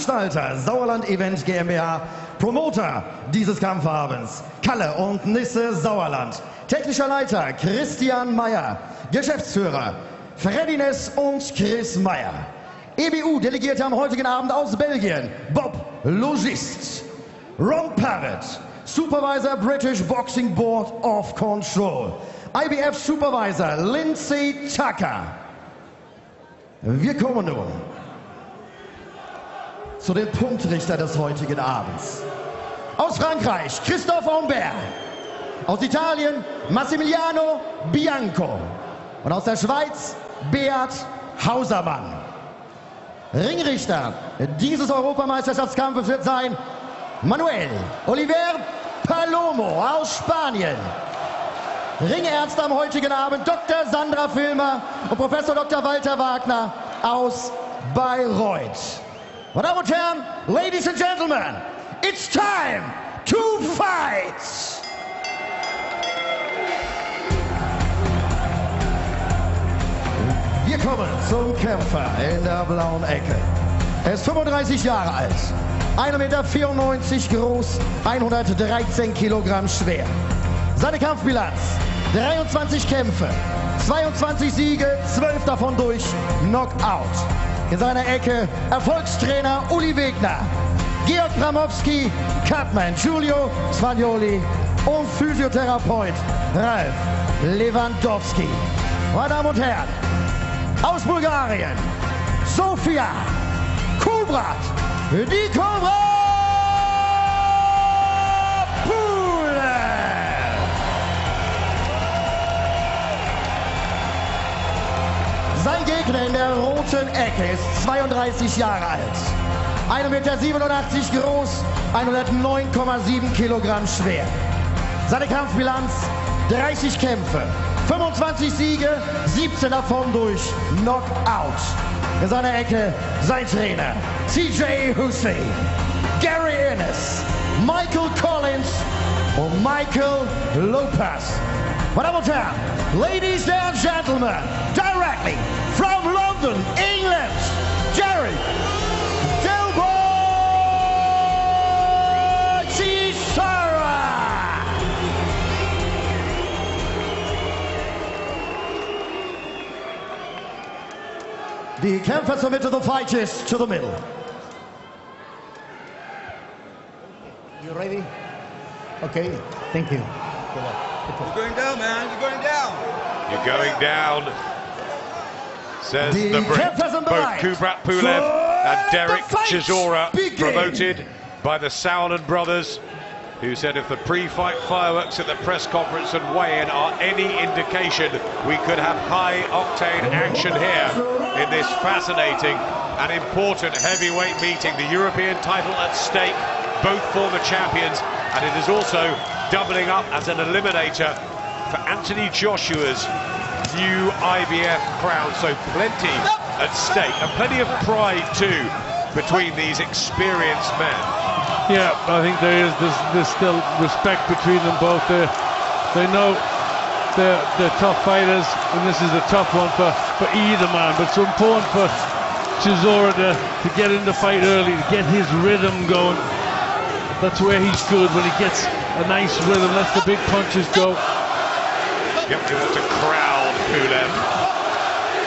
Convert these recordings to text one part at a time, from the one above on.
Veranstalter Sauerland Event GmbH, Promoter dieses Kampfabends Kalle und Nisse Sauerland, technischer Leiter Christian Meyer, Geschäftsführer Freddy Ness und Chris Meyer, EBU-Delegierte am heutigen Abend aus Belgien Bob Logist, Ron Parrott, Supervisor British Boxing Board of Control, IBF Supervisor Lindsay Tucker. Wir kommen nun zu den Punktrichter des heutigen Abends. Aus Frankreich Christophe Humbert, aus Italien Massimiliano Bianco und aus der Schweiz Beat Hausermann. Ringrichter dieses Europameisterschaftskampfes wird sein Manuel Oliver Palomo aus Spanien. Ringärzte am heutigen Abend Dr. Sandra Filmer und Professor Dr. Walter Wagner aus Bayreuth. Meine Damen und Herren, Ladies and Gentlemen, it's time to fight! Wir kommen zum Kämpfer in der blauen Ecke. Er ist 35 Jahre alt, 1,94 Meter groß, 113 Kilogramm schwer. Seine Kampfbilanz: 23 Kämpfe, 22 Siege, 12 davon durch Knockout. In seiner Ecke Erfolgstrainer Uli Wegner, Georg Bramowski, Cutman Giulio Svagnoli und Physiotherapeut Ralf Lewandowski. Meine Damen und Herren, aus Bulgarien, Sofia Kubrat, die Cobra Pulev. Sein Gegner in der roten Ecke ist 32 Jahre alt, 1,87 Meter groß, 109,7 Kilogramm schwer. Seine Kampfbilanz: 30 Kämpfe, 25 Siege, 17 davon durch Knockout. In seiner Ecke sein Trainer CJ Hussein, Gary Innes, Michael Collins und Michael Lopez. Meine Damen und Herren, Ladies and Gentlemen, directly from London, England, Dereck Chisora. The Kämpfer zur Mitte, the fight is to the middle. You ready? Okay, thank you. You're going down, man. You're going down. You're going down, says The the Brit. Kämpfer sind Both bereit. Kubrat Pulev and Dereck Chisora, begin. promoted by the Sauerland brothers, who said if the pre-fight fireworks at the press conference and weigh-in are any indication, we could have high-octane action here in this fascinating and important heavyweight meeting. The European title at stake, both former champions, and it is also doubling up as an eliminator for Anthony Joshua's new IBF crown. So plenty at stake, and plenty of pride too between these experienced men. Yeah, I think there's still respect between them both. They know they're tough fighters, and this is a tough one for either man. But it's so important for Chisora to get in the fight early, to get his rhythm going. That's where he's good, when he gets a nice rhythm, lets the big punches go. Yep, he wants to crowd Pulev,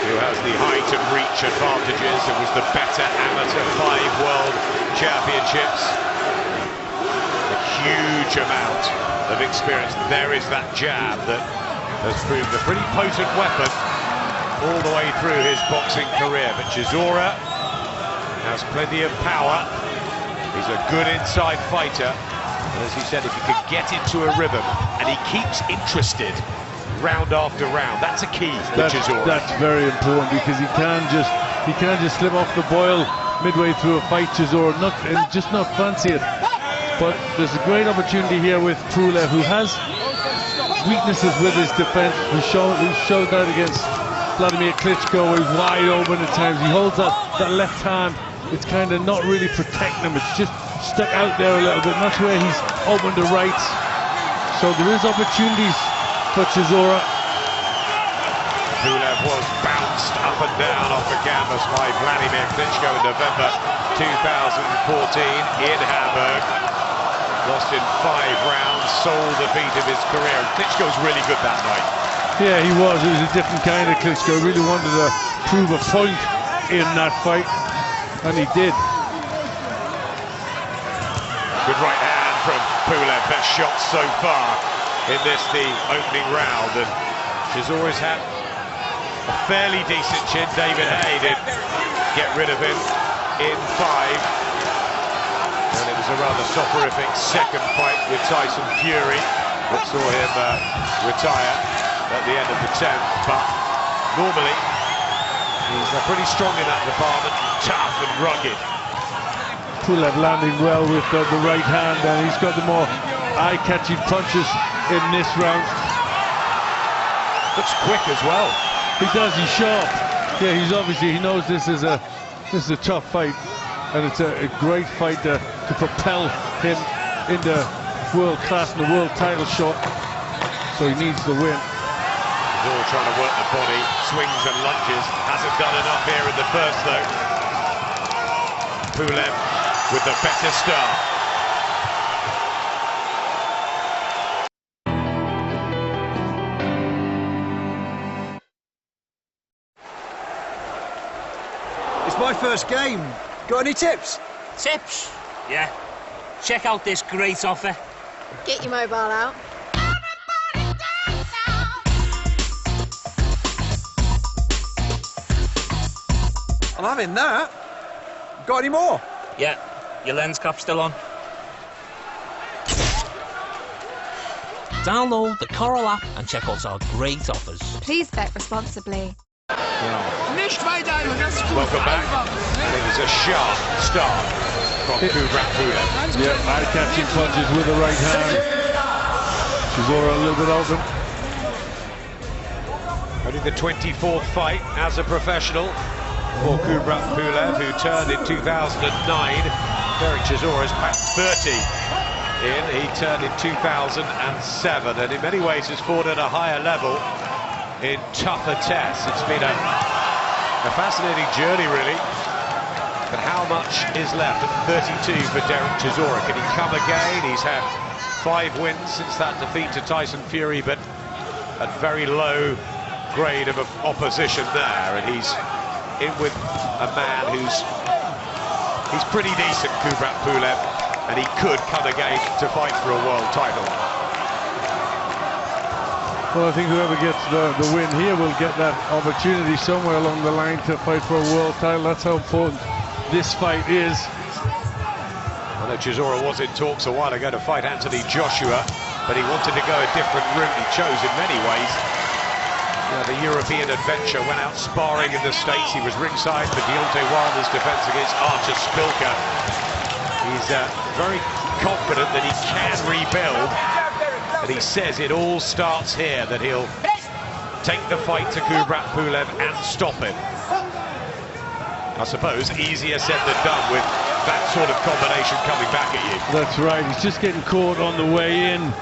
who has the height and reach advantages. It was the better amateur 5 world championships. A huge amount of experience. There is that jab that has proved a pretty potent weapon all the way through his boxing career. But Chisora has plenty of power. He's a good inside fighter. And as he said, if he could get into a rhythm and he keeps interested round after round, that's a key for Chisora. That's very important, because he can't just slip off the boil midway through a fight, Chisora, and just not fancy it. But there's a great opportunity here with Pulev, who has weaknesses with his defense. We showed that against Vladimir Klitschko, where he's wide open at times. He holds that left hand. It's kind of not really protecting him. It's just stuck out there a little bit, and that's where he's opened the rights. So there is opportunities for Chisora. Pulev was bounced up and down off the canvas by Vladimir Klitschko in November 2014 in Hamburg. Lost in 5 rounds, sole defeat of his career. And Klitschko was really good that night. Yeah, he was. It was a different kind of Klitschko. Really wanted to prove a point in that fight, and he did. Good right hand from Pulev. Best shot so far in this, the opening round. And Chisora's had a fairly decent chin. David Haye did get rid of him in 5. And it was a rather soporific second fight with Tyson Fury that saw him retire at the end of the 10th. But normally, he's pretty strong in that department, tough and rugged. Pulev landing well with the right hand, and he's got the more eye-catching punches in this round. Looks quick as well. He does, he's sharp. Yeah, he knows this is a tough fight, and it's a great fight to propel him into world class and the world title shot. So he needs the win. He's all trying to work the body, swings and lunges. Hasn't done enough here in the first though. Pulev with the better start. It's my first game. Got any tips? Tips? Yeah. Check out this great offer. Get your mobile out. I'm having that. Got any more? Yeah. Your lens cap's still on. Download the Coral app and check out our great offers. Please bet responsibly. Welcome back. It was a sharp start from Kubrat Pulev. Yeah, eye-catching punches with the right hand. Chisora a little bit open. Only the 24th fight as a professional for Kubrat Pulev, who turned in 2009. Dereck Chisora's passed 30 in. He turned in 2007, and in many ways has fought at a higher level in tougher tests. It's been a fascinating journey, really. But how much is left at 32 for Dereck Chisora? Can he come again? He's had 5 wins since that defeat to Tyson Fury, but at very low grade of opposition there, and he's in with a man who's pretty decent, Kubrat Pulev, and he could come again to fight for a world title. Well, I think whoever gets the win here will get that opportunity somewhere along the line to fight for a world title. That's how important this fight is. I know Chisora was in talks a while ago to fight Anthony Joshua, but he wanted to go a different route. He chose in many ways the European adventure, went out sparring in the States. He was ringside for Deontay Wilder's defense against Artur Szpilka. He's very confident that he can rebuild, and he says it all starts here, that he'll take the fight to Kubrat Pulev and stop him. I suppose easier said than done with that sort of combination coming back at you. That's right, he's just getting caught on the way in.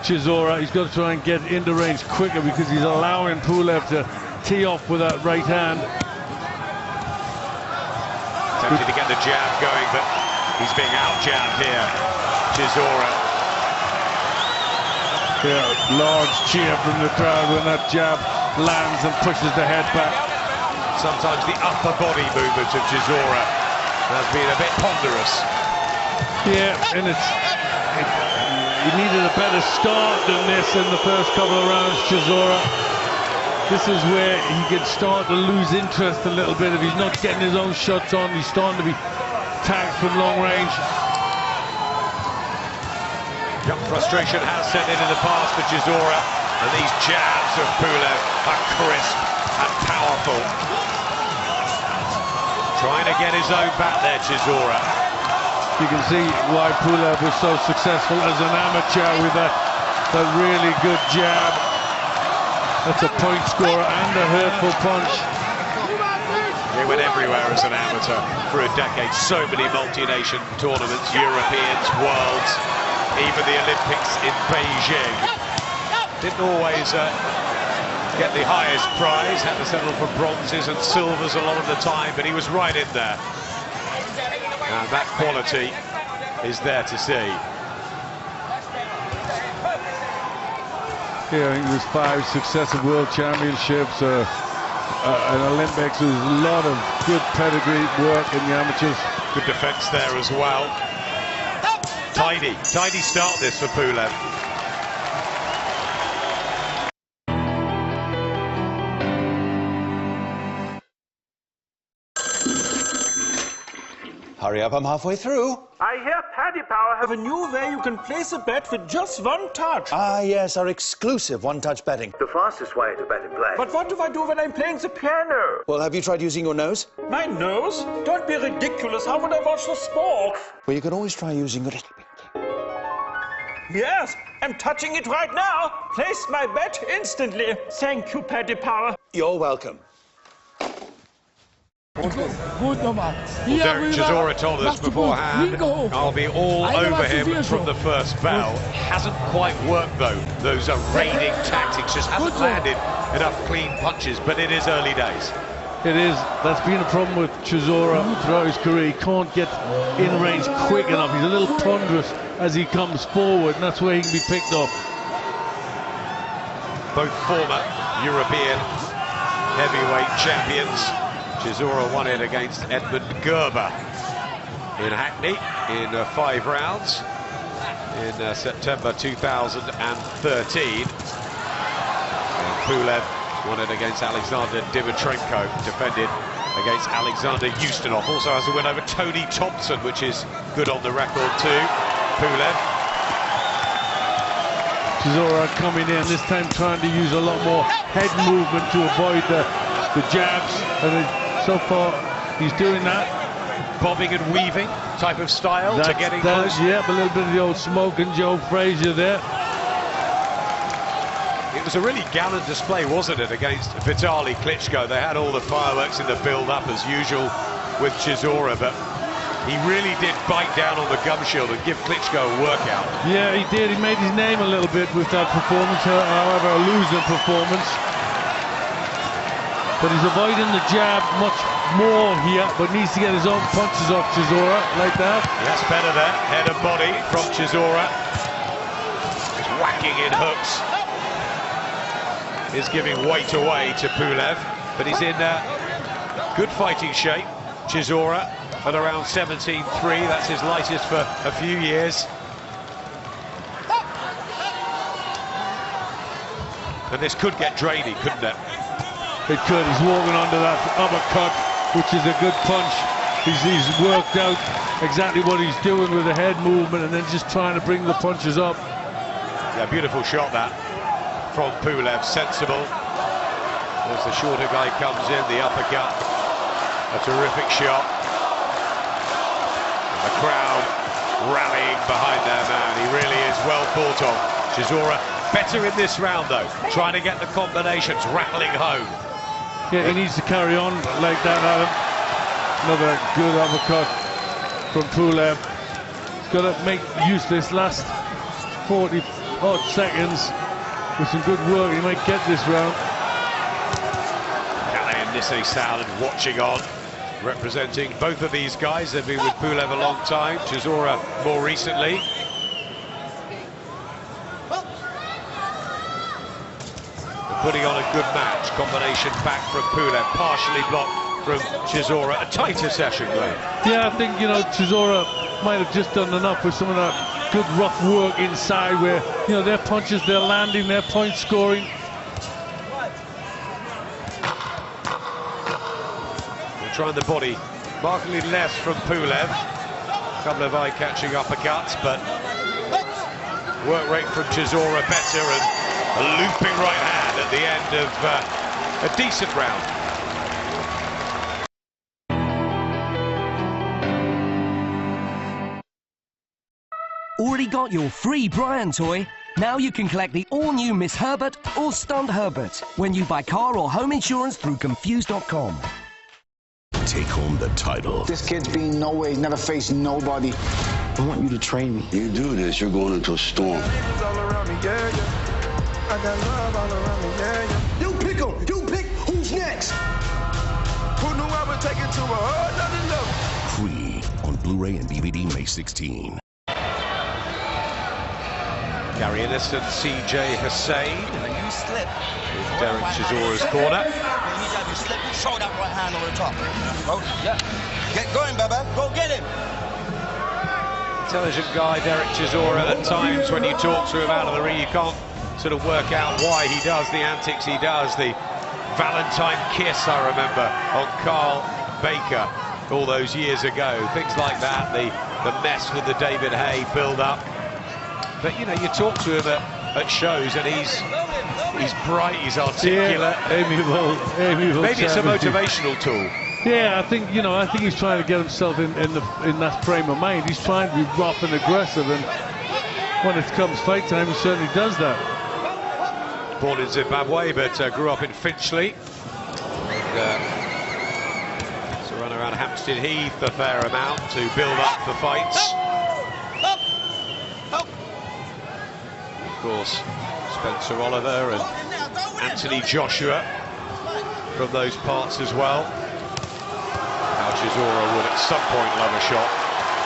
Chisora, he's got to try and get into range quicker because he's allowing Pulev to tee off with that right hand. Attempting to get the jab going, but he's being out-jabbed here, Chisora. Yeah, large cheer from the crowd when that jab lands and pushes the head back. Sometimes the upper body movement of Chisora has been a bit ponderous. Yeah, and he needed a better start than this in the first couple of rounds, Chisora. This is where he can start to lose interest a little bit if he's not getting his own shots on. He's starting to be tagged from long range. Yep, frustration has set in the past for Chisora, and these jabs of Pulev are crisp and powerful. Trying to get his own back there, Chisora. You can see why Pulev was so successful as an amateur with that really good jab. That's a point scorer and a hurtful punch. He went everywhere as an amateur for a decade. So many multi-nation tournaments, Europeans, Worlds, even the Olympics in Beijing. Didn't always get the highest prize, had to settle for bronzes and silvers a lot of the time, but he was right in there. And that quality is there to see. Yeah, I think there's 5 successive World Championships and Olympics. There's a lot of good pedigree work in the amateurs. Good defence there as well. Tidy start this for Pulev. Hurry up, I'm halfway through. I hear Paddy Power have a new way you can place a bet with just one touch. Ah, yes, our exclusive one-touch betting. The fastest way to bet and play. But what do I do when I'm playing the piano? Well, have you tried using your nose? My nose? Don't be ridiculous. How would I watch the sports? Well, you can always try using your... Yes, I'm touching it right now. Placed my bet instantly. Thank you, Paddy Power. You're welcome. Dereck Chisora told us beforehand, I'll be all over him from the first bell. Hasn't quite worked though. Those are raiding tactics, just hasn't landed enough clean punches, but it is early days. It is. That's been a problem with Chisora throughout his career. He can't get in range quick enough. He's a little ponderous as he comes forward, and that's where he can be picked off. Both former European heavyweight champions. Chisora won it against Edmund Gerber in Hackney in 5 rounds in September 2013. And Pulev won it against Alexander Dimitrenko, defended against Alexander Ustinov. Also has a win over Tony Thompson, which is good on the record too. Pulev. Chisora coming in, this time trying to use a lot more head movement to avoid the jabs, and so far he's doing that. Bobbing and weaving type of style to getting close. Yeah, a little bit of the old Smoke and Joe Frazier there. It was a really gallant display, wasn't it, against Vitaly Klitschko? They had all the fireworks in the build-up as usual with Chisora, but he really did bite down on the gum shield and give Klitschko a workout. Yeah, he did. He made his name a little bit with that performance, however, a losing performance. But he's avoiding the jab much more here, but needs to get his own punches off Chisora, like that. Yes, better there. Head and body from Chisora. He's whacking in hooks. He's giving weight away to Pulev, but he's in good fighting shape. Chisora at around 17.3, that's his lightest for a few years. And this could get drainy, couldn't it? It could. He's walking onto that uppercut, which is a good punch. He's worked out exactly what he's doing with the head movement and then just trying to bring the punches up. Yeah, beautiful shot that from Pulev, sensible. As the shorter guy comes in, the uppercut, a terrific shot. And the crowd rallying behind their man. He really is well thought of. Chisora better in this round though, trying to get the combinations rattling home. Yeah, he needs to carry on like that, Adam. Another good uppercut from Pulev. He's got to make use of this last 40-odd seconds with some good work. He might get this round. Calais and Nisse Salad watching on, representing both of these guys. They've been with Pulev a long time, Chisora more recently. Putting on a good match. Combination back from Pulev, partially blocked from Chisora. A tighter session though. Yeah, I think, you know, Chisora might have just done enough with some of that good rough work inside where, you know, their punches, they're landing, their point scoring. They're trying the body markedly less from Pulev. A couple of eye-catching uppercuts, but work rate from Chisora better, and a looping right hand at the end of a decent round. Already got your free Brian toy? Now you can collect the all-new Miss Herbert or Stunned Herbert when you buy car or home insurance through Confused.com. Take home the title. This kid's been nowhere. He's never faced nobody. I want you to train me. You do this, you're going into a storm. You pick antics. Who knew I would take it to a whole nother level? Creed on Blu-ray and DVD May 16. Gary Innocent, CJ Hussain. When you slip, Dereck Chisora's corner. Anytime you slip, throw that right hand over the top. Oh, yeah. Get going, Baba. Go get him. Intelligent guy, Dereck Chisora. At times when you talk to him out of the ring, you can't sort of work out why he does the antics he does. The Valentine kiss, I remember, on Carl Baker all those years ago. Things like that, the mess with the David Hay build-up. But, you know, you talk to him at shows and he's bright, he's articulate. Yeah, amiable Maybe it's a motivational tool. Yeah, I think he's trying to get himself in that frame of mind. He's trying to be rough and aggressive, and when it comes fight time, he certainly does that. Born in Zimbabwe, but grew up in Finchley. And, so run around Hampstead Heath a fair amount to build up the fights. Of course, Spencer Oliver and Anthony Joshua from those parts as well. Now Chisora would at some point love a shot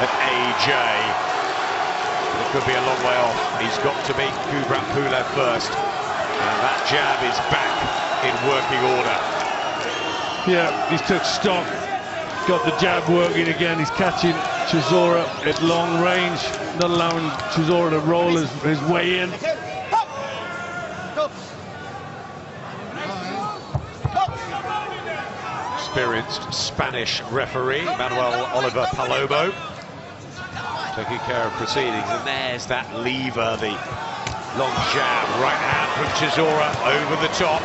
at AJ. It could be a long way off. He's got to beat Kubrat Pulev first. And that jab is back in working order. Yeah, he's took stock, got the jab working again. He's catching Chisora at long range, not allowing Chisora to roll his way in. Experienced Spanish referee, Manuel Oliver Palomo, taking care of proceedings. And there's that lever, the long jab, right hand from Chisora over the top.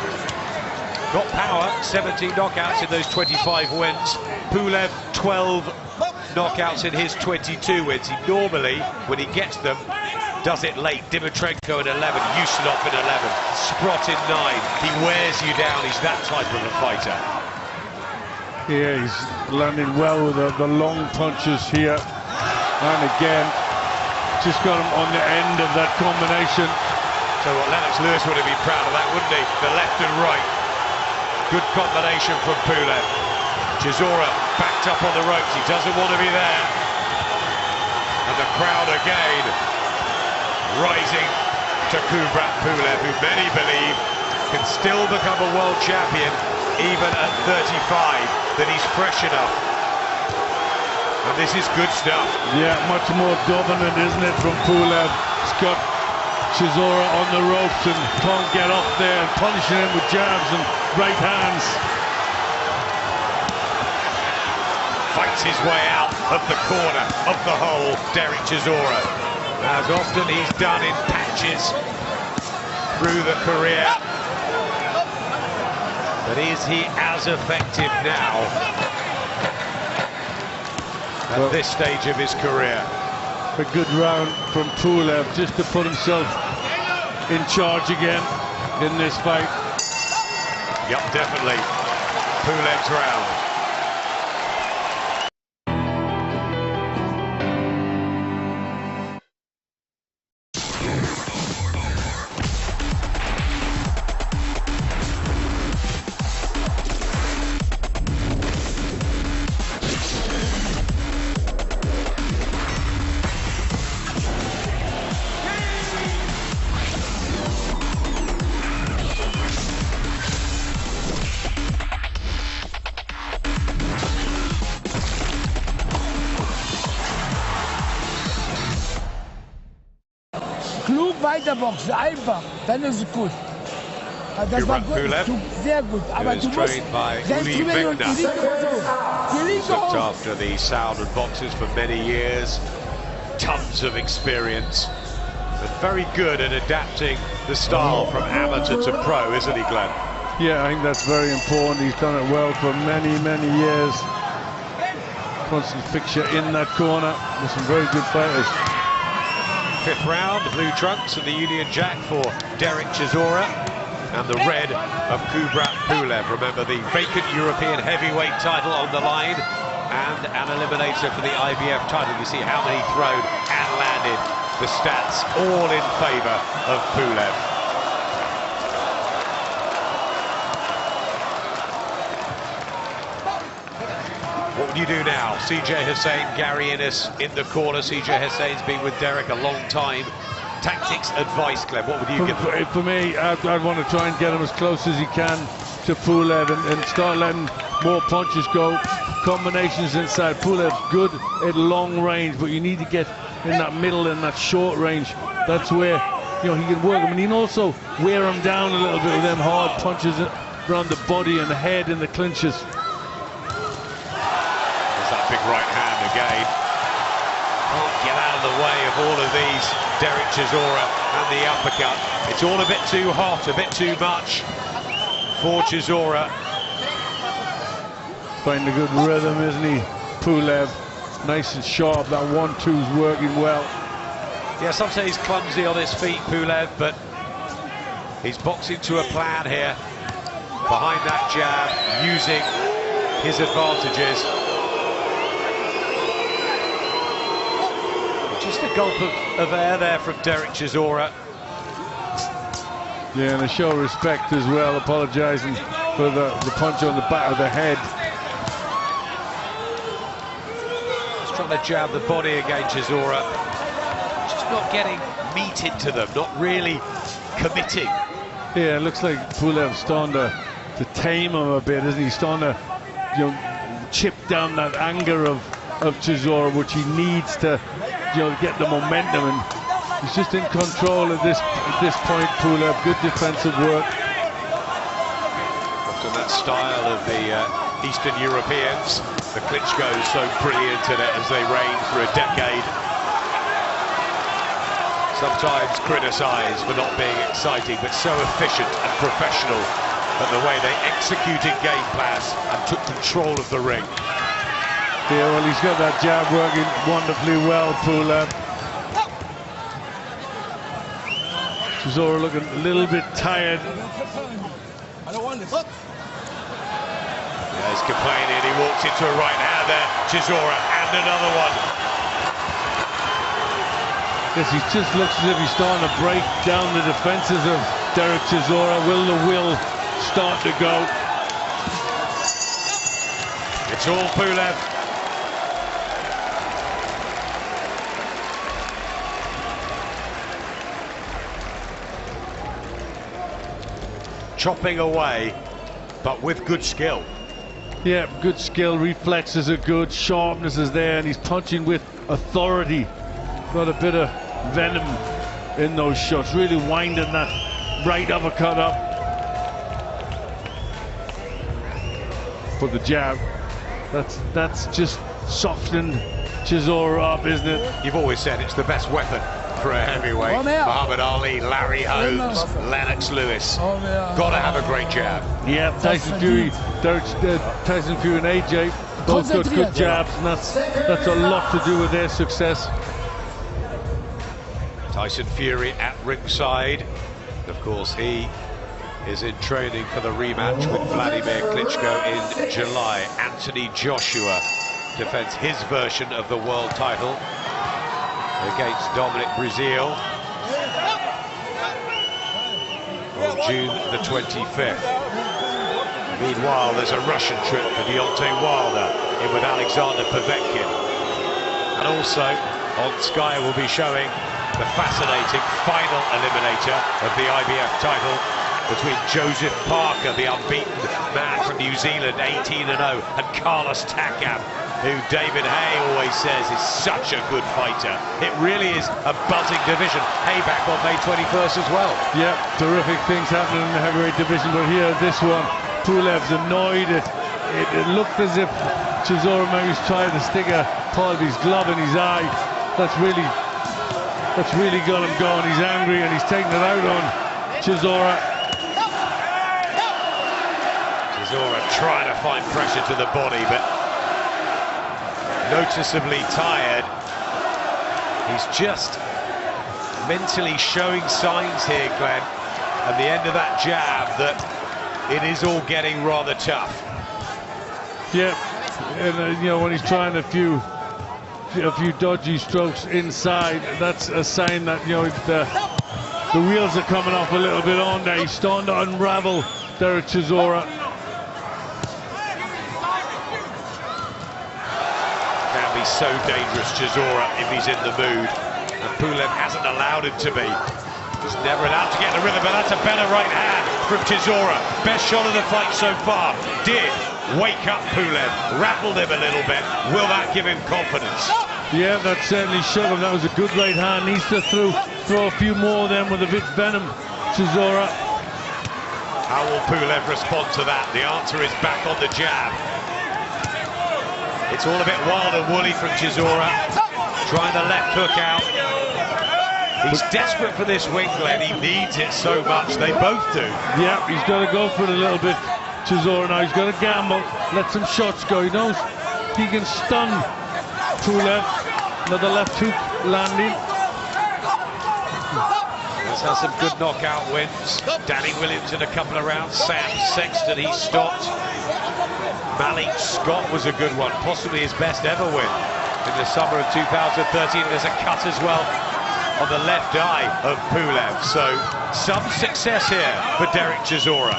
Got power, 17 knockouts in those 25 wins. Pulev, 12 knockouts in his 22 wins. He normally, when he gets them, does it late. Dimitrenko in 11, Yusunov in 11, Sprott in 9. He wears you down, he's that type of a fighter. Yeah, he's landing well with the long punches here. And again, just got him on the end of that combination. So what, Lennox Lewis would have been proud of that, wouldn't he? The left and right. Good combination from Pulev. Chisora backed up on the ropes. He doesn't want to be there. And the crowd again rising to Kubrat Pulev, who many believe can still become a world champion even at 35, that he's fresh enough. And this is good stuff. Yeah, much more dominant, isn't it, from Pulev? He's got Chisora on the ropes and can't get up there, and punishing him with jabs and right hands. Fights his way out of the corner of the hole, Dereck Chisora. As often he's done in patches through the career. But is he as effective now at this stage of his career? A good round from Pulev just to put himself in charge again in this fight. Yep, definitely. Pulev's round. Klug weiterboxen, einfach, dann ist es gut. Das war gut, sehr gut. Aber du musst ganz drüber und die Linke Looked after the sound and boxes for many years. Tons of experience. But very good at adapting the style from amateur to pro, isn't he, Glenn? Yeah, I think that's very important. He's done it well for many, many years. Constant fixture in that corner with some very good fighters. Fifth round, the blue trunks and the Union Jack for Dereck Chisora, and the red of Kubrat Pulev. Remember, the vacant European heavyweight title on the line, and an eliminator for the IBF title. You see how many thrown and landed. The stats all in favour of Pulev. What do you do now? CJ Hussain, Gary Innes in the corner. CJ Hussain's been with Dereck a long time. Tactics, advice, Clem, what would you give them? For me, I'd want to try and get him as close as he can to Pulev and start letting more punches go. Combinations inside. Pulev's good at long range, but you need to get in that middle and that short range. That's where, you know, he can work him, and he can also wear him down a little bit with them hard punches around the body and the head and the clinches. There's that big right hand again. Can't get out of the way of all of these. Dereck Chisora and the uppercut. It's all a bit too hot, a bit too much for Chisora. Finding a good rhythm, isn't he? Pulev, nice and sharp. That 1-2's working well. Yeah, some say he's clumsy on his feet, Pulev, but he's boxing to a plan here. Behind that jab, using his advantages. Just a gulp of air there from Dereck Chisora. Yeah, and a show of respect as well, apologising for the punch on the back of the head. Just trying to jab the body against Chisora. Just not getting meat into them, not really committing. Yeah, it looks like Pulev's starting to tame him a bit, isn't he? Starting to, you know, chip down that anger of Chisora, which he needs to, you know, get the momentum, and he's just in control at this point. Pulev, good defensive work. Often that style of the Eastern Europeans. The Klitschko's so brilliant in it as they reign for a decade. Sometimes criticised for not being exciting, but so efficient and professional at the way they executed game plans and took control of the ring. Yeah, well, he's got that jab working wonderfully well, Pulev. Chisora looking a little bit tired. I don't want this. Look. Yeah, he's complaining. He walks into a right hand there. Chisora, and another one. Yes, he just looks as if he's starting to break down the defenses of Dereck Chisora. Will the will start to go? It's all Pulev. Chopping away, but with good skill. Yeah, good skill, reflexes are good, sharpness is there, and he's punching with authority. Got a bit of venom in those shots, really winding that right uppercut up. For the jab, that's just softened Chisora up, isn't it? You've always said it's the best weapon for a heavyweight. Muhammad Ali, Larry Holmes, Lennox Lewis. Got to have a great jab. Yeah, Tyson Fury, Tyson Fury and AJ both got good jabs, and that's a lot to do with their success. Tyson Fury at ringside. Of course, he is in training for the rematch with Vladimir Klitschko in July. Anthony Joshua defends his version of the world title against Dominic Breazeale on June the 25th. Meanwhile, there's a Russian trip for Deontay Wilder in with Alexander Povetkin. And also on Sky we'll be showing the fascinating final eliminator of the IBF title between Joseph Parker, the unbeaten man from New Zealand, 18-0, and Carlos Takam, who David Hay always says is such a good fighter. It really is a buzzing division. Hay back on May 21st as well. Yeah, terrific things happening in the heavyweight division, but here, this one, Pulev's annoyed. It looked as if Chisora maybe was trying to stick a part of his glove in his eye. That's really got him going. He's angry and he's taking it out on Chisora. Chisora trying to find pressure to the body, but noticeably tired. He's just mentally showing signs here, Glenn, at the end of that jab, that it is all getting rather tough. Yeah, and you know, when he's trying a few dodgy strokes inside, that's a sign that, you know, the wheels are coming off a little bit on there. He's starting to unravel Dereck Chisora. so dangerous, Chisora, if he's in the mood. And Pulev hasn't allowed him to be. He's never allowed to get the rhythm, but that's a better right hand from Chisora. Best shot of the fight so far. Did wake up Pulev, rattled him a little bit. Will that give him confidence? Yeah, that certainly shook him. That was a good right hand. Needs to throw a few more of them with a bit venom, Chisora. How will Pulev respond to that? The answer is back on the jab. It's all a bit wild and woolly from Chisora. Trying the left hook out. He's desperate for this win, Glenn. He needs it so much. They both do. Yeah, he's got to go for it a little bit, Chisora now. He's got to gamble. Let some shots go. He knows he can stun Pulev. Another left hook landing. He's had some good knockout wins. Danny Williams in a couple of rounds. Sam Sexton, he stopped. Malik Scott was a good one. Possibly his best ever win in the summer of 2013. There's a cut as well on the left eye of Pulev. So some success here for Dereck Chisora.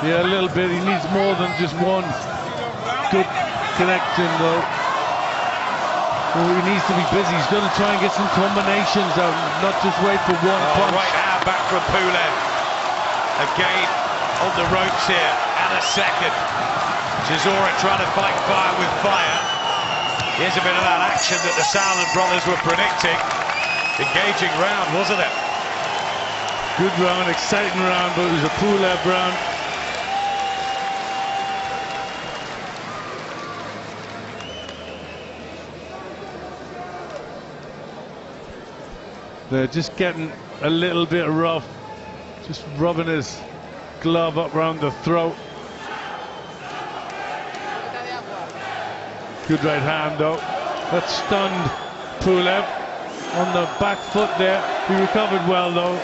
Yeah, a little bit. He needs more than just one good connection, though. Well, he needs to be busy. He's going to try and get some combinations out, not just wait for one punch. Right hand back from Pulev. Again on the ropes here, and a second. Chisora trying to fight fire with fire. Here's a bit of that action that the Salmon brothers were predicting. Engaging round, wasn't it? Good round, exciting round, but it was a Pulev round. They're just getting a little bit rough, just rubbing his glove up around the throat. Good right hand though. That stunned Pulev on the back foot there. He recovered well though.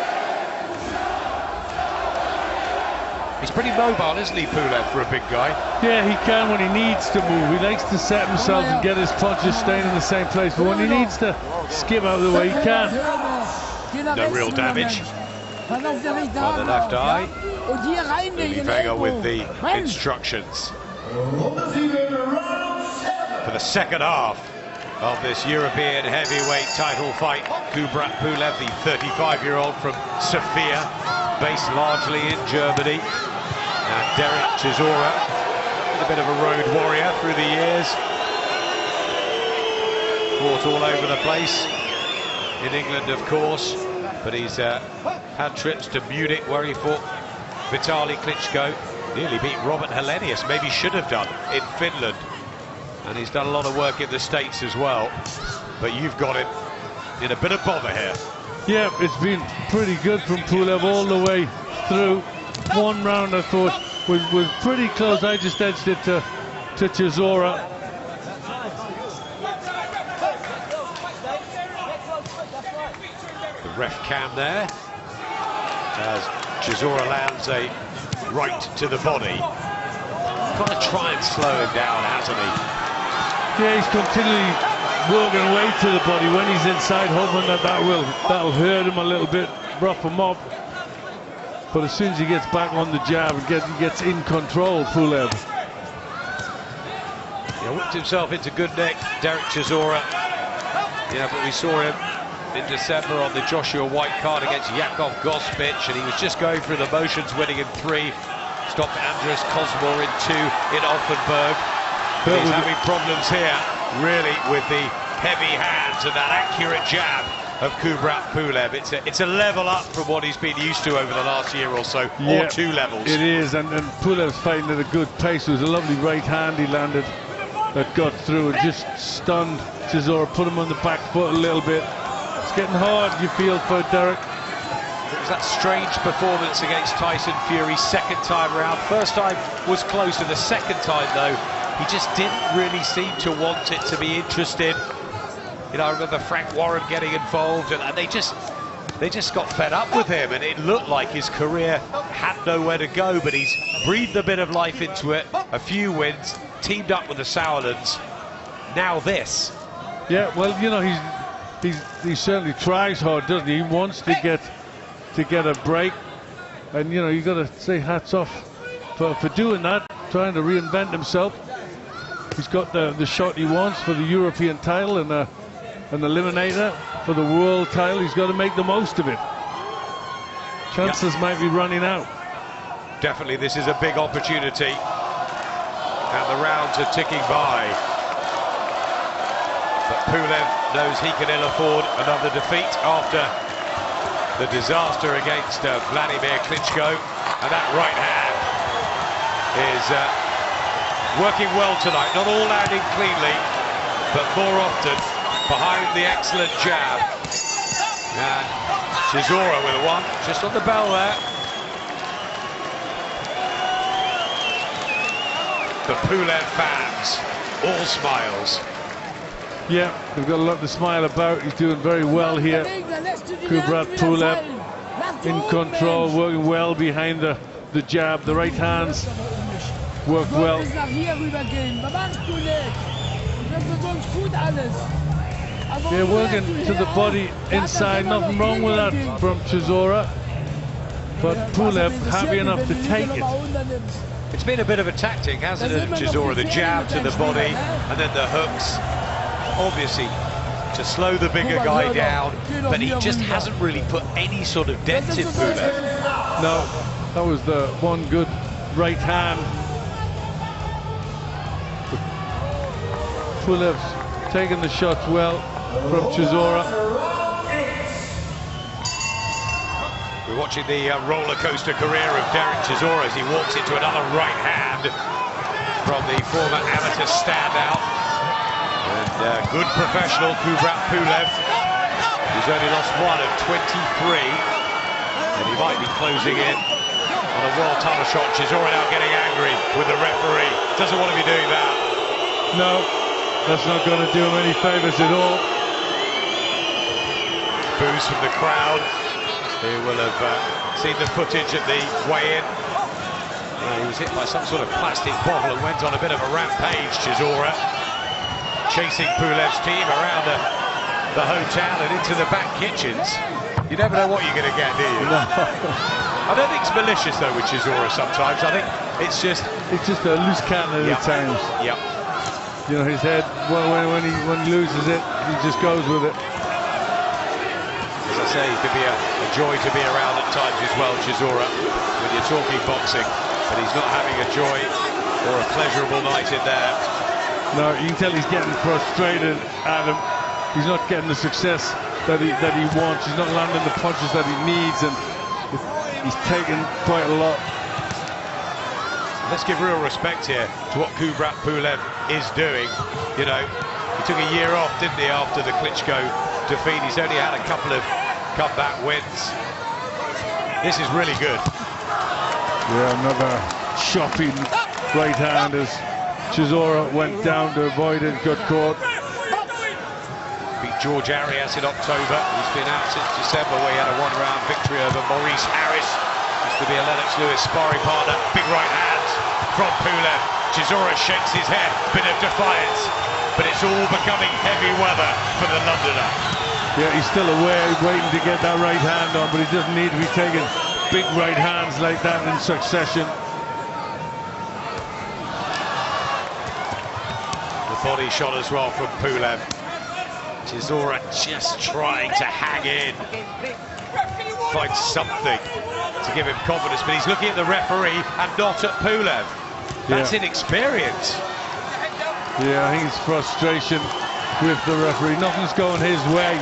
He's pretty mobile, isn't he, Pulev, for a big guy? Yeah, he can when he needs to move. He likes to set himself and get his punches staying in the same place, but when he needs to skip out of the way, he can. No real damage on the left eye. Louis Vega with the instructions for the second half of this European heavyweight title fight. Kubrat Pulev, the 35-year-old from Sofia, based largely in Germany. And Dereck Chisora, a bit of a road warrior through the years. Fought all over the place. In England, of course, but he's had trips to Munich where he fought Vitaly Klitschko, nearly beat Robert Helenius, maybe should have done, in Finland. And he's done a lot of work in the States as well. But you've got him in a bit of bother here. Yeah, it's been pretty good from Pulev all the way through. One round I thought was pretty close. I just edged it to Chisora. The ref cam there as Chisora lands a right to the body. Got to try and slow him down, hasn't he? Yeah, he's continually working away to the body when he's inside, hoping that'll hurt him a little bit, rough him up. But as soon as he gets back on the jab and he gets in control, Pulev. He whipped himself into good nick, Dereck Chisora. Yeah, but we saw him in December on the Joshua White card against Yakov Gospic, and he was just going through the motions, winning in 3. Stopped Andres Kosmor in 2 in Offenburg. But he's having problems here, really, with the heavy hands and that accurate jab of Kubrat Pulev. It's a level up from what he's been used to over the last year or so, yeah, or 2 levels. It is, and Pulev's fighting at a good pace. It was a lovely right hand he landed that got through and just stunned Chisora, put him on the back foot a little bit. It's getting hard, you feel, for Dereck. It was that strange performance against Tyson Fury, second time around. First time was closer, the second time, though, he just didn't really seem to want it, to be interested. You know, I remember Frank Warren getting involved, and they just got fed up with him, and it looked like his career had nowhere to go, but he's breathed a bit of life into it, a few wins, teamed up with the Sauerlands. Now this. Yeah, well, you know, he certainly tries hard, doesn't he? He wants to get a break, and you know, you got to say hats off for doing that, trying to reinvent himself. He's got the shot he wants for the European title and an eliminator for the world title. He's got to make the most of it. Chances might be running out. Definitely, this is a big opportunity. And the rounds are ticking by. But Pulev knows he can ill afford another defeat after the disaster against Vladimir Klitschko. And that right hand is working well tonight. Not all landing cleanly, but more often behind the excellent jab. And Chisora with a one, just on the bell there. The Pulev fans, all smiles. Yeah, they've got a lot to smile about. He's doing very well here. Kubrat Pulev in control, working well behind the jab. The right hands worked well. They're working to the body inside. Nothing wrong with that from Chisora. But Pulev happy enough to take it. It's been a bit of a tactic, hasn't it, Chisora? The jab to the body and then the hooks. Obviously, to slow the bigger guy down, but he just hasn't really put any sort of dent in Pulev. No, that was the one good right hand. Pulev's taking the shots well from Chisora. We're watching the roller coaster career of Dereck Chisora as he walks into another right hand from the former amateur standout. And good professional Kubrat Pulev, who's only lost one of 23. And he might be closing in on a world title shot. Chisora now getting angry with the referee. Doesn't want to be doing that. No, that's not going to do him any favours at all. Boos from the crowd, who will have seen the footage at the weigh-in. He was hit by some sort of plastic bottle and went on a bit of a rampage, Chisora. Chasing Pulev's team around the hotel and into the back kitchens. You never know what you're going to get, do you? No. I don't think it's malicious, though, with Chisora sometimes. I think it's just a loose cannon at times. Yep. You know, his head, when he loses it, he just goes with it. As I say, he can be a joy to be around at times as well, Chisora, when you're talking boxing. But he's not having a joy or a pleasurable night in there. No, you can tell he's getting frustrated, Adam. He's not getting the success that he wants. He's not landing the punches that he needs, and he's taking quite a lot. Let's give real respect here to what Kubrat Pulev is doing. You know, he took a year off, didn't he, after the Klitschko defeat. He's only had a couple of comeback wins. This is really good. Yeah, another chopping right hand as Chisora went down to avoid it, got caught. Beat George Arias in October. He's been out since December, where he had a one-round victory over Maurice Harris. Used to be a Lennox Lewis sparring partner. Big right hands from Pulev. Chisora shakes his head, bit of defiance, but it's all becoming heavy weather for the Londoner. Yeah, he's still aware, waiting to get that right hand on, but he doesn't need to be taking big right hands like that in succession. Body shot as well from Pulev. Chisora just trying to hang in, find something to give him confidence, but he's looking at the referee and not at Pulev. That's inexperience. Yeah, I think it's frustration with the referee. Nothing's going his way.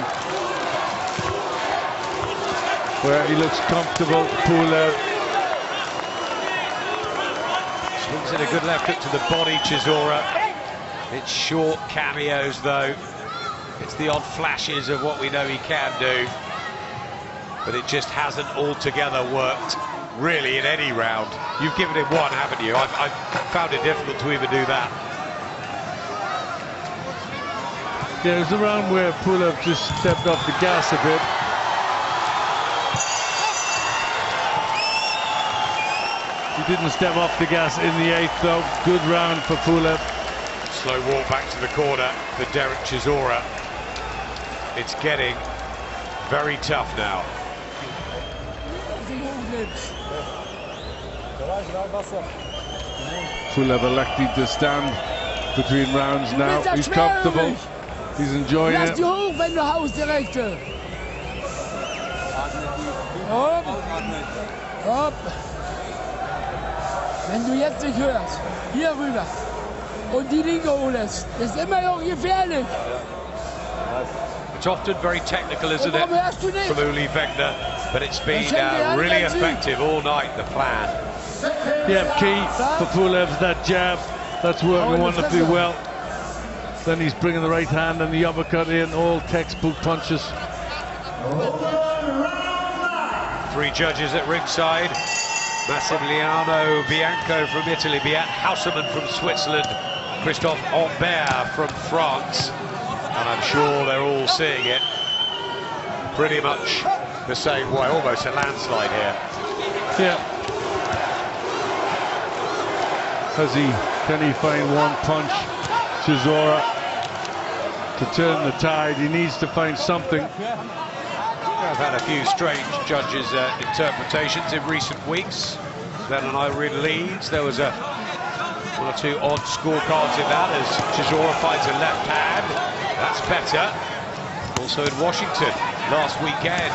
Where he looks comfortable, Pulev. Swings in a good left hook to the body, Chisora. It's short cameos, though. It's the odd flashes of what we know he can do. But it just hasn't altogether worked, really, in any round. You've given him one, haven't you? I've found it difficult to even do that. Yeah, it was a round where Pulev just stepped off the gas a bit. He didn't step off the gas in the 8th, though. Good round for Pulev. Slow walk back to the corner for Dereck Chisora. It's getting very tough now. Pulev elected to stand between rounds now. He's comfortable. He's enjoying Lass it. die hoch, wenn du haust, die rechte. Hopp. Hopp. Wenn du jetzt nicht hörst, hier rüber und die linke holst, das ist immer noch gefährlich. It's often very technical, isn't it, from Uli Wegner, but it's been really effective all night, the plan. Yeah, key for Pulev's that jab. That's working wonderfully well. Then he's bringing the right hand and the uppercut in, all textbook punches. 3 judges at ringside. Massimiliano Bianco from Italy, Beat Hausermann from Switzerland, Christophe Ambert from France. And I'm sure they're all seeing it pretty much the same way, almost a landslide here. Yeah. Can he find one punch, Chisora, to turn the tide? He needs to find something. I've had a few strange judges' interpretations in recent weeks. Then and I read Leeds, there was 1 or 2 odd scorecards in that as Chisora finds a left hand. That's better. Also in Washington last weekend,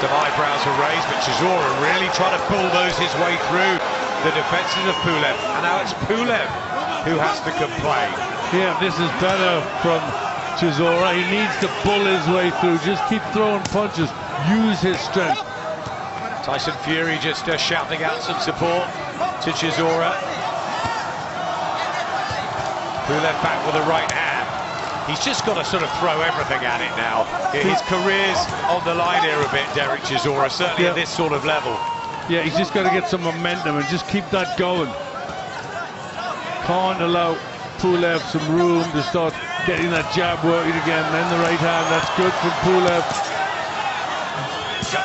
some eyebrows were raised, but Chisora really trying to bulldoze his way through the defences of Pulev. And now it's Pulev who has to complain. Yeah, this is better from Chisora. He needs to bull his way through. Just keep throwing punches. Use his strength. Tyson Fury just shouting out some support to Chisora. Pulev back with a right hand. He's just got to sort of throw everything at it now. His career's on the line here a bit, Dereck Chisora, certainly at this sort of level. Yeah, he's just got to get some momentum and just keep that going. Can't allow Pulev some room to start getting that jab working again. Then the right hand, that's good from Pulev.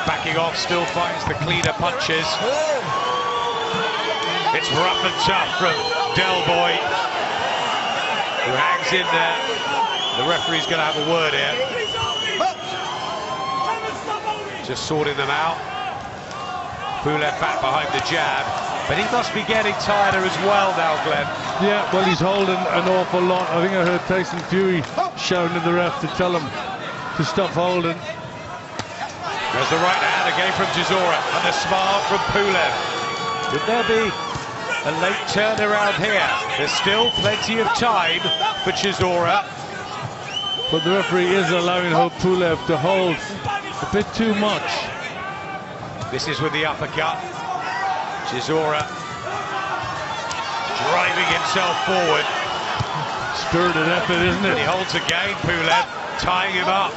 Backing off, still finds the cleaner punches. It's rough and tough from Del Boy, who hangs in there. The referee's going to have a word here. Just sorting them out. Pulev back behind the jab, but he must be getting tighter as well now, Glenn. Yeah, well, he's holding an awful lot. I think I heard Tyson Fury shouting at the ref to tell him to stop holding. There's the right hand again from Chisora, and the smile from Pulev. Could there be a late turnaround here? There's still plenty of time for Chisora. But the referee is allowing Pulev to hold a bit too much. This is with the uppercut. Chisora driving himself forward. Spirited effort, isn't it? He holds again, Pulev, tying him up.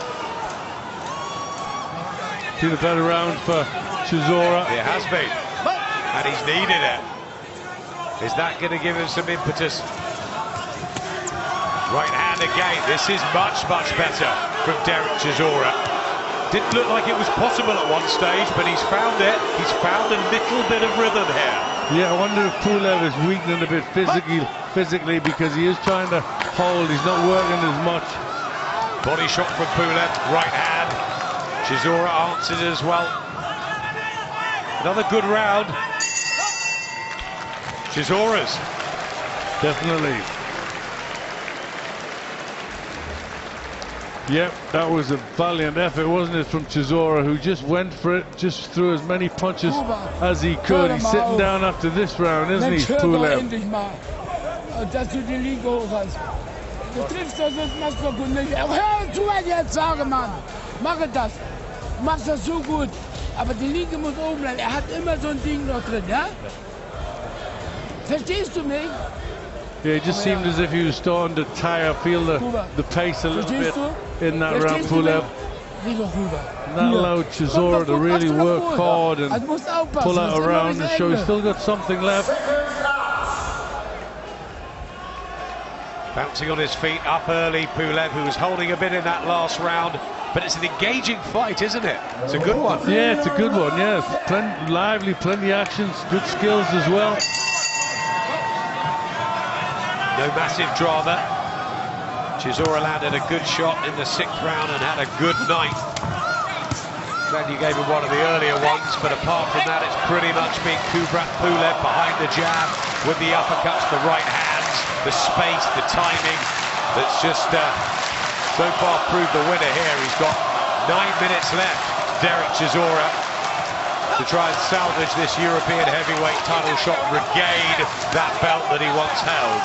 Been a better round for Chisora. It has been, and he's needed it. Is that going to give him some impetus? Right hand again. This is much, much better from Dereck Chisora. Didn't look like it was possible at one stage, but he's found it. He's found a little bit of rhythm here. Yeah, I wonder if Pulev is weakening a bit physically because he is trying to hold. He's not working as much. Body shot from Pulev, right hand. Chisora answered as well. Another good round. Chisora's. Definitely. Yep, that was a valiant effort, wasn't it, from Chisora, who just went for it, just threw as many punches as he could. He's sitting down after this round, isn't he, Pulev? Endlich mal, dass du die Liga hoch hast. Du triffst das jetzt, machst du gut nicht. Hör zu, was ich jetzt sage, Mann. Mache das. Du machst das so gut. Aber die Liga muss oben bleiben. Er hat immer so ein Ding noch drin, ja? Verstehst du mich? Yeah, it just seemed as if he was starting to tire, feel the pace a little bit in that round, Pulev. And that allowed Chisora to really work hard and pull out a round and show he's still got something left. Bouncing on his feet, up early, Pulev, who was holding a bit in that last round. But it's an engaging fight, isn't it? It's a good one. Yeah, it's a good one, yeah. Plenty lively, plenty actions, good skills as well. No massive drama. Chisora landed a good shot in the 6th round and had a good night. Glad you gave him one of the earlier ones, but apart from that, it's pretty much been Kubrat Pulev behind the jab with the uppercuts, the right hand. the space, the timing that's just so far proved the winner here. He's got 9 minutes left, Dereck Chisora, to try and salvage this European heavyweight title shot and regain that belt that he once held.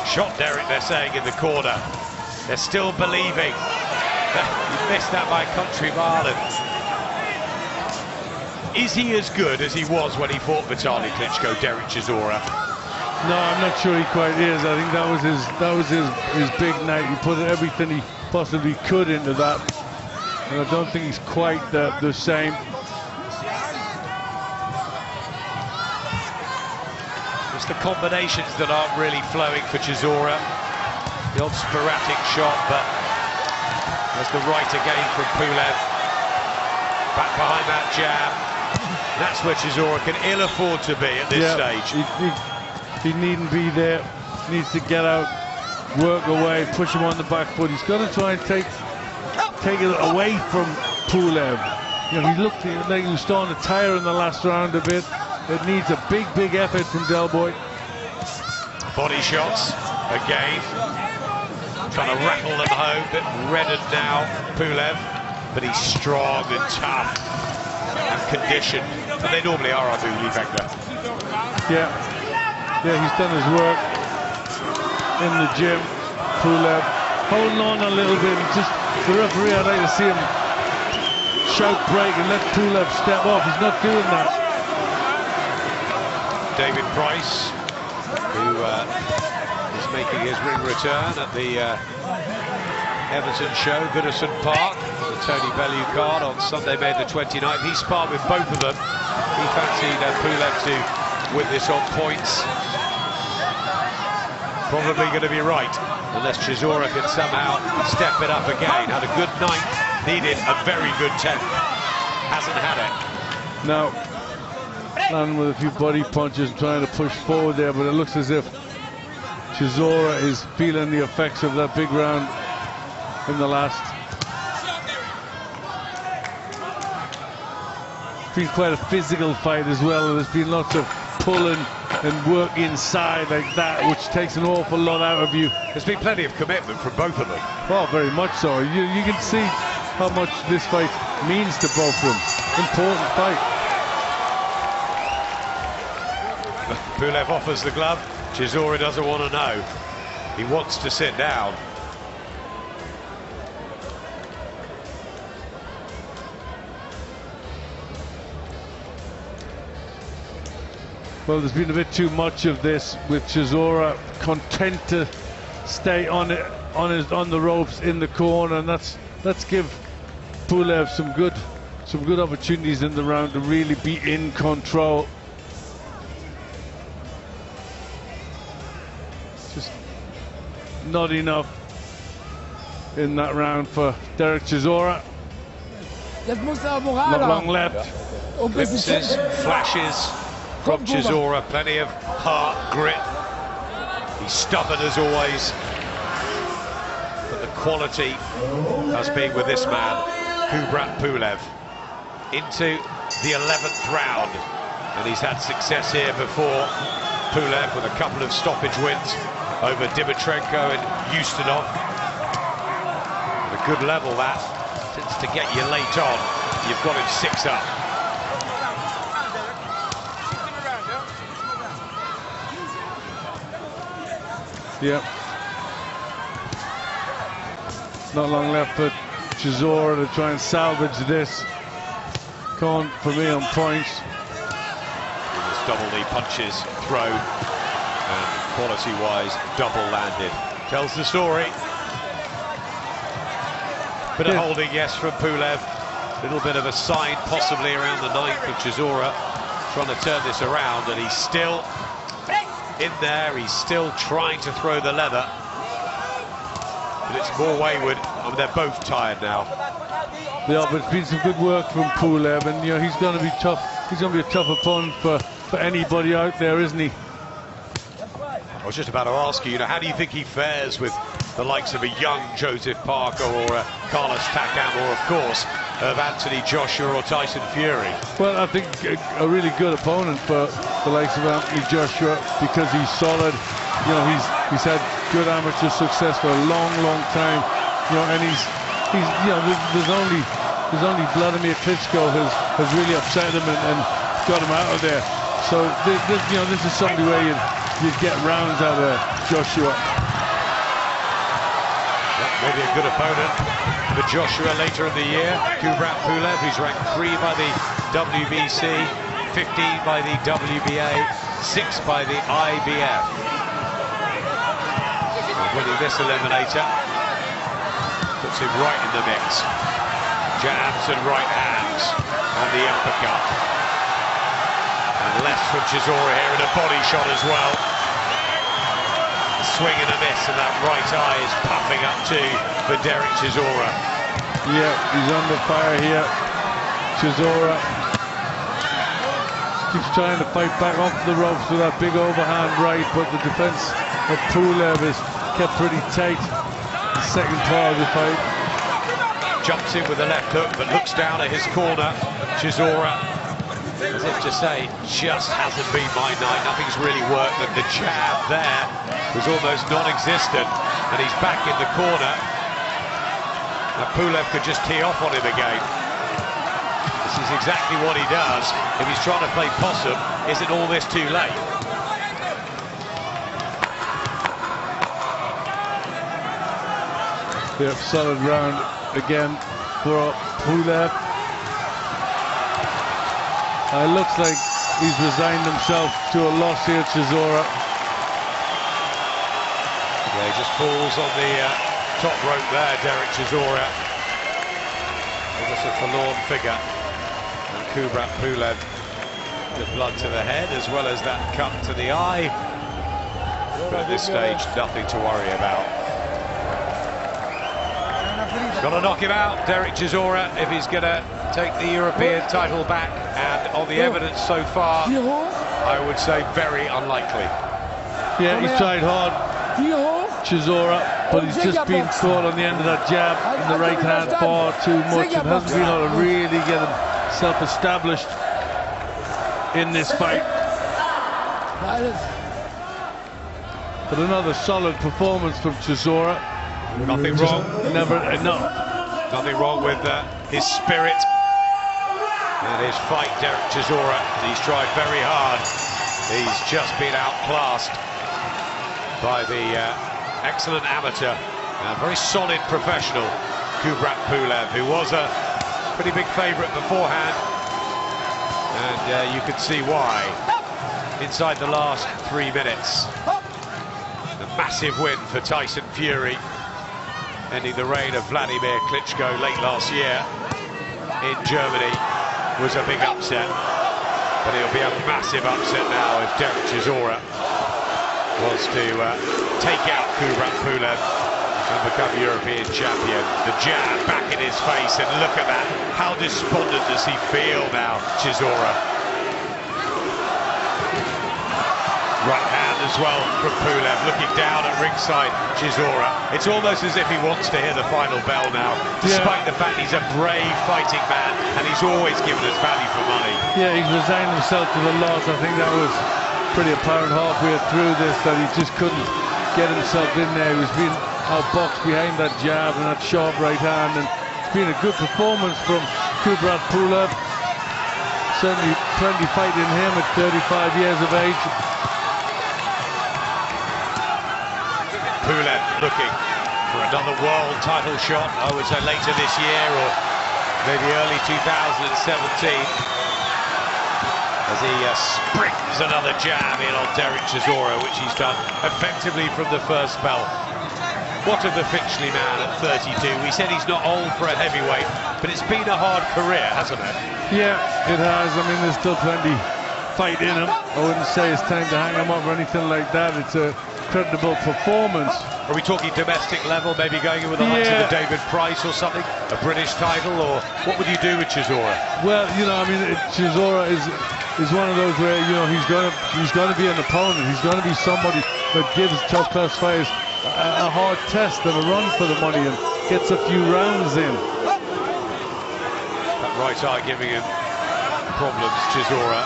Shot Dereck, they're saying, in the corner. They're still believing. He missed that by country violence. Is he as good as he was when he fought Vitaly Klitschko, Dereck Chisora? No, I'm not sure he quite is. I think that was his big night. He put everything he possibly could into that, and I don't think he's quite the same. It's the combinations that aren't really flowing for Chisora. The odd sporadic shot, but there's the right again from Pulev. Back behind that jab. That's where Chisora can ill afford to be at this stage. He needn't be there. He needs to get out, work away, push him on the back foot. He's got to try and take it away from Pulev. You know, he looked like he was starting to tire in the last round a bit. It needs a big effort from Del Boy. Body shots again. Trying to rattle them home. A bit reddened now, Pulev. But he's strong and tough and conditioned. And they normally are, I believe, Vector. Yeah, he's done his work in the gym. Pulev holding on a little bit. Just the referee, I'd like to see him shout break and let Pulev step off. He's not doing that. David Price, who is making his ring return at the Everton show, Goodison Park, the Tony Bellew card on Sunday, May the 29th. He sparred with both of them. He fancied Pulev to win this on points. Probably going to be right, unless Chisora can somehow step it up again. Had a good ninth, needed a very good 10th. Hasn't had it. No. Landing with a few body punches, trying to push forward there, but it looks as if Chisora is feeling the effects of that big round in the last. It's been quite a physical fight as well. There's been lots of pulling and work inside like that, which takes an awful lot out of you. There's been plenty of commitment from both of them. Oh, very much so. You can see how much this fight means to both of them. Important fight. Pulev offers the glove. Chisora doesn't want to know. He wants to sit down. Well, there's been a bit too much of this, with Chisora content to stay on the ropes in the corner, and let's give Pulev some good opportunities in the round to really be in control. Just not enough in that round for Dereck Chisora. Not long left. Glimpses, flashes from Chisora, plenty of heart, grit. He's stubborn as always, but the quality has been with this man, Kubrat Pulev, into the 11th round, and he's had success here before. Pulev with a couple of stoppage wins over Dimitrenko and Ustinov. At a good level, that, since to get you late on, you've got him 6 up. Yep. Not long left for Chisora to try and salvage this. Can't for me on points. Double the punches thrown, and quality-wise, double landed. Tells the story. Bit of holding, yes, from Pulev. A little bit of a sign, possibly around the 9th, of Chisora trying to turn this around, and he's still in there. He's still trying to throw the leather, but it's more wayward. I mean, they're both tired now. Yeah, but it's been some good work from Pulev, and you know, he's going to be tough. He's going to be a tough opponent for anybody out there, isn't he? I was just about to ask you, how do you think he fares with the likes of a young Joseph Parker or a Carlos Takam, or of course of Anthony Joshua or Tyson Fury. Well, I think a really good opponent for the likes of Anthony Joshua, because he's solid. You know, he's had good amateur success for a long time. You know, and he's you know, there's only Vladimir Klitschko has really upset him and got him out of there. So you know, this is somebody where you'd get rounds out of Joshua. Maybe a good opponent for Joshua later in the year. Kubrat Pulev, who's ranked 3 by the WBC, 15 by the WBA, 6 by the IBF. And winning this eliminator puts him right in the mix. Jabs and right hands and the uppercut. And left from Chisora here, and a body shot as well. Swing and a miss, and that right eye is puffing up too for Dereck Chisora. Yeah, he's under fire here. Chisora keeps trying to fight back off the ropes with that big overhand right, but the defense of Pulev is kept pretty tight. The second part of the fight. Jumps in with a left hook, but looks down at his corner. Chisora, as if to say, just hasn't been my night. Nothing's really worked, and the jab there was almost non-existent, and he's back in the corner. And Pulev could just tee off on him again. This is exactly what he does. If he's trying to play possum, isn't all this too late? Yeah, solid round again for Pulev. It looks like he's resigned himself to a loss here, Chisora. Yeah, he just falls on the top rope there, Dereck Chisora. Almost a forlorn figure. And Kubrat Pulev, the blood to the head, as well as that cut to the eye. But at this stage, nothing to worry about. Got to knock him out, Dereck Chisora, if he's going to take the European title back. And on the evidence so far, I would say very unlikely. Yeah, he's tried hard, Chisora, but he's just been caught on the end of that jab in the right hand far too much, and hasn't been able to really get himself established in this fight. But another solid performance from Chisora. Nothing wrong. Never enough. Nothing wrong with his spirit and his fight, Dereck Chisora. He's tried very hard. He's just been outclassed by the excellent amateur and very solid professional Kubrat Pulev, who was a pretty big favourite beforehand, and you can see why inside the last 3 minutes. A massive win for Tyson Fury, ending the reign of Vladimir Klitschko late last year in Germany. Was a big upset, but it'll be a massive upset now if Dereck Chisora was to take out Kubrat Pulev and become European champion. The jab back in his face, and look at that. How despondent does he feel now, Chisora? Right hand as well from Pulev, looking down at ringside Chisora. It's almost as if he wants to hear the final bell now, despite the fact he's a brave fighting man and he's always given us value for money. Yeah, he's resigned himself to the loss. I think that was pretty apparent halfway through this, that he just couldn't get himself in there. He was being outboxed behind that jab and that sharp right hand, and it's been a good performance from Kubrat Pulev. Certainly plenty fight in him at 35 years of age. Pulev looking for another world title shot, I would say later this year or maybe early 2017, as he springs another jab in on Dereck Chisora, which he's done effectively from the first bell. What of the Finchley man at 32? We said he's not old for a heavyweight, but it's been a hard career, hasn't it? Yeah, it has. I mean, there's still plenty fight in him. I wouldn't say it's time to hang him up or anything like that. It's a credible performance. Are we talking domestic level, maybe going in with the likes of a David Price or something, a British title, or what would you do with Chisora? Well, you know, I mean, Chisora is one of those where, you know, he's going to be an opponent. He's going to be somebody that gives top class fighters a hard test and a run for the money and gets a few rounds in. That right eye giving him problems, Chisora.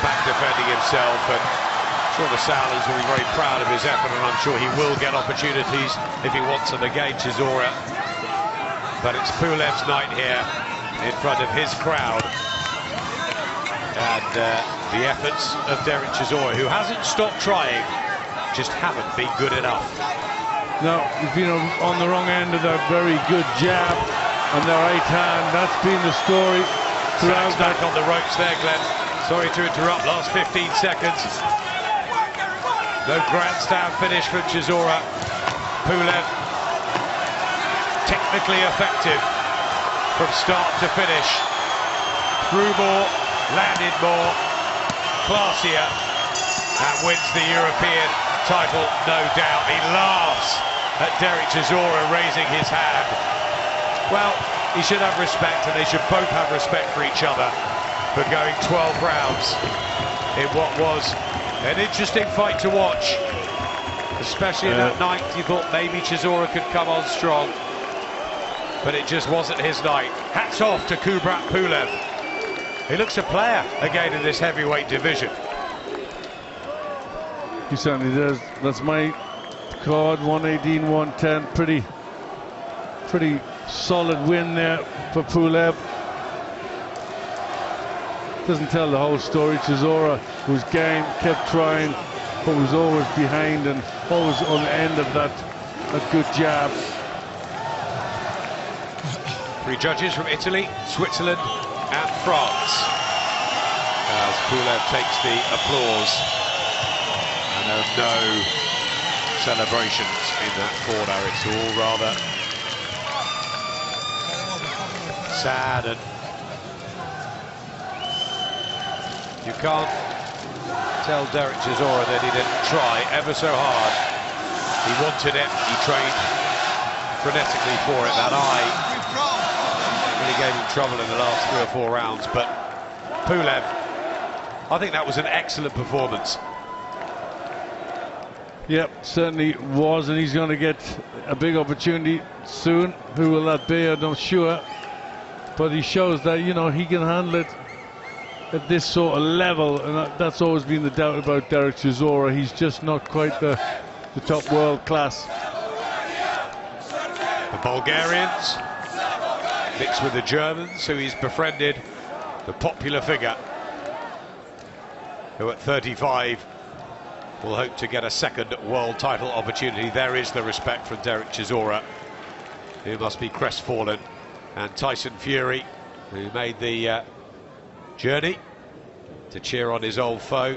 Back defending himself, and I'm sure the Saudis will be very proud of his effort, and I'm sure he will get opportunities if he wants them again, Chisora. But it's Pulev's night here in front of his crowd. And the efforts of Dereck Chisora, who hasn't stopped trying, just haven't been good enough. No, he's been on the wrong end of that very good jab on the right hand. That's been the story throughout. Back on the ropes there, Glenn. Sorry to interrupt, last 15 seconds. No grandstand finish from Chisora. Pulev, technically effective from start to finish. Threw more, landed more, classier, and wins the European title, no doubt. He laughs at Dereck Chisora raising his hand. Well, he should have respect, and they should both have respect for each other for going 12 rounds in what was an interesting fight to watch. Especially in that ninth, you thought maybe Chisora could come on strong, but it just wasn't his night. Hats off to Kubrat Pulev. He looks a player again in this heavyweight division. He certainly does. That's my card, 118-110. Pretty solid win there for Pulev. Doesn't tell the whole story. Chisora was game, kept trying, but was always behind and always on the end of that good jab. 3 judges from Italy, Switzerland and France, as Pulev takes the applause. And there are no celebrations in that corner. It's all rather sad, and you can't tell Dereck Chisora that he didn't try ever so hard. He wanted it, he trained frenetically for it. That eye really gave him trouble in the last 3 or 4 rounds, but Pulev, I think that was an excellent performance. Yep, certainly was, and he's going to get a big opportunity soon. Who will that be? I'm not sure, but he shows that, you know, he can handle it at this sort of level, and that's always been the doubt about Dereck Chisora. He's just not quite the top world class. The Bulgarians mixed with the Germans, who he's befriended, the popular figure who at 35 will hope to get a second world title opportunity. There is the respect from Dereck Chisora, who must be crestfallen, and Tyson Fury, who made the journey to cheer on his old foe,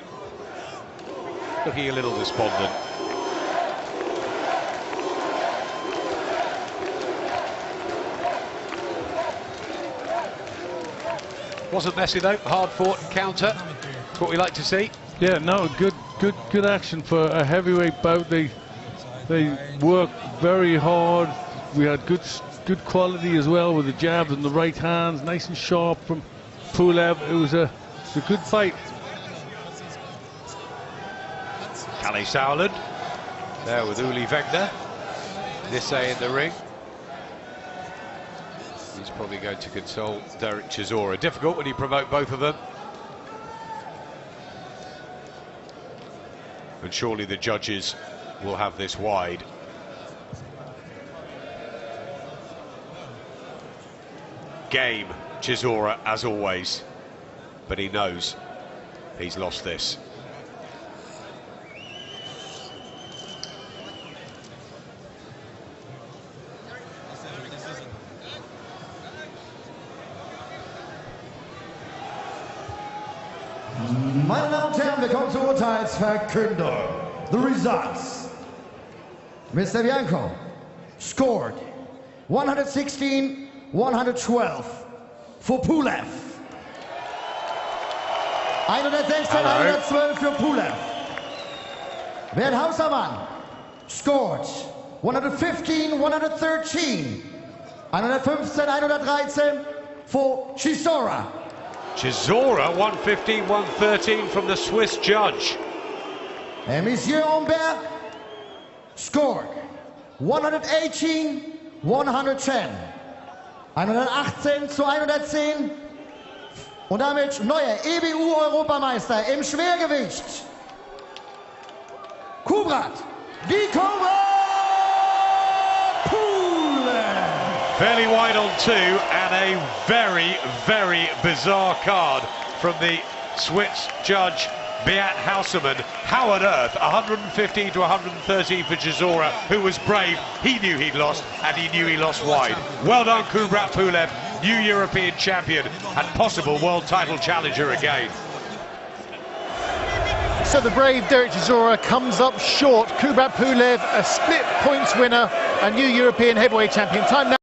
looking a little despondent. Wasn't messy though, hard fought counter. That's what we like to see. Yeah, no, good action for a heavyweight bout. They worked very hard. We had good quality as well with the jabs and the right hands, nice and sharp from Pulev. It was a good fight. Kalle Sauerland there with Uli Wegner. Nisse in the ring. He's probably going to console Dereck Chisora. Difficult when you promote both of them. And surely the judges will have this wide. Game, Chisora, as always. But he knows he's lost this. Meine Damen und Herren, wir kommen zur Urteilsverkündung. The results. Mr. Bianco scored 116-112 for Pulev. 116-112 für Pulev. Bernd Hausermann scored 115-113. 115-113 for Chisora. Chisora 115-113 from the Swiss judge. And Monsieur Humbert Score 118, 110. 118 zu 110. Und damit neuer EBU-Europameister im Schwergewicht. Kubrat Pulev. Fairly wide on two, and a very, very bizarre card from the Swiss judge Beat Hausermann. How on earth 115 to 113 for Chisora, who was brave. He knew he'd lost, and he knew he lost wide. Well done, Kubrat Pulev, new European champion and possible world title challenger again. So the brave Dereck Chisora comes up short. Kubrat Pulev, a split points winner, a new European heavyweight champion. Time now.